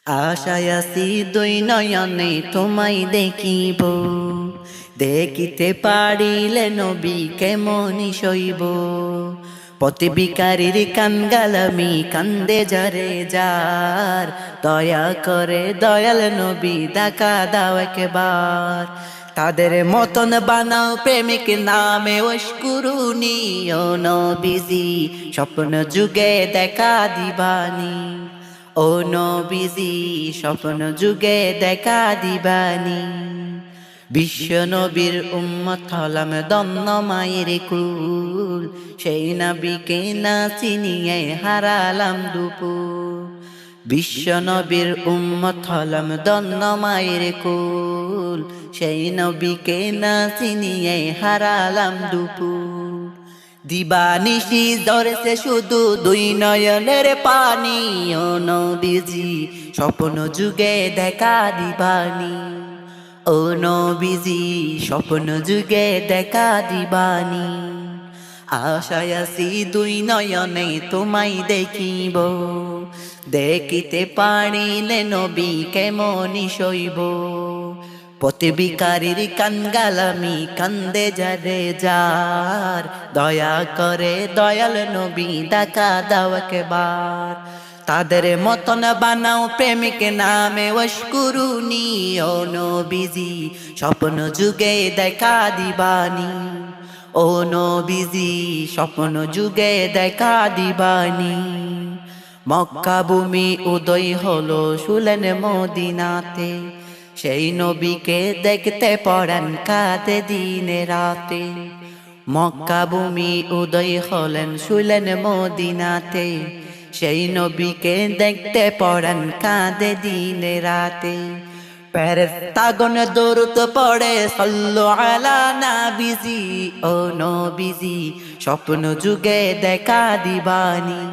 আশায় আছি দুই নয়নে তোমায় দেখিব, দেখিতে পারিলে নবী কেমনি সইব। পথে ভিখারীর কানগালামি কান্দে যারে যার, দয়া করে দয়াল নবী দেখা দাও একবার। তাদের মতন বানাও প্রেমিক নামে ওয়াশকুরুনি, ও নবীজি স্বপ্ন যুগে দেখা দিবানি। ও নবীজি স্বপ্ন যুগে দেখা দিবানি। বিশ্ব নবীর উম্মত হলাম দন্ন মায়ের কুল, সেই নবীকে না চিনিয়ে হারালাম দুপুর। বিশ্ব নবীর উম্মত হলাম দন্ন মায়ের কুল, সেই নবীকে না চিনিয়ে হারালাম দুপুর। দিবানিশি ধরেছে শুধু দুই নয়নের পানি, ও নবীজি স্বপ্ন যুগে দেখা দিবানি। ও নবীজি স্বপ্ন যুগে দেখা দিবানি। আশায় আছি দুই নয়নে তোমায় দেখিব, দেখিতে পারিলে নবী কেমনি সইব। পথে ভিখারীর কানগালামি কান্দে যারে যার, দয়া করে দয়াল নবী দেখা দাও একবার। তাদের মতন বানাও প্রেমিক নামে ওয়াশকুরুনি, ও নবীজি স্বপ্ন যুগে দেখা দিবানি। ও নবীজি স্বপ্ন যুগে দেখা দিবানি। মক্কা ভূমি উদয় হলো শুলেন মদিনাতে, সেই নবীকে দেখতে পড়েন কাঁদে দিনে রাতে। মক্কা ভূমি উদয় হলেন শুলেন মদিনাতে, সেই নবীকে দেখতে পড়েন কাঁদে দিনে রাতে। ফেরেশতাগণ দরুদ পড়ে সাল্লু আলা নবীজি, ও নবীজি স্বপ্ন যুগে দেখা দিবানি।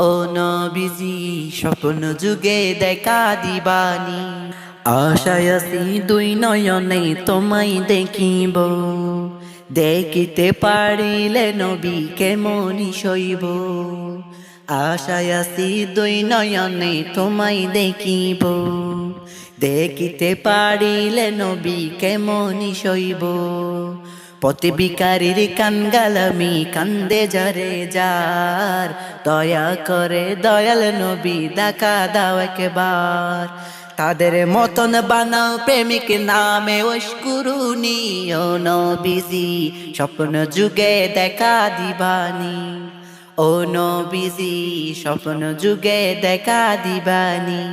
ও নবীজি স্বপ্ন যুগে দেখা দিবানি। আশায় আছি দুই নয়নে তোমায় দেখিব, দেখিতে পারিলে নবী কেমনি সইব। আশায় আছি দুই নয়নে তোমায় দেখিব, দেখিতে পারিলে নবী কেমনি সইব। পথে ভিখারীর কানগালামি কান্দে যারে যার, দয়া করে দয়াল নবী দেখা দাও একবার। তাদের মতন বানাও প্রেমিক নামে ওয়াশকুরুনি, ও নবীজি স্বপ্ন যুগে দেখা দিবানি। ও নবীজি স্বপ্ন যুগে দেখা দিবানি।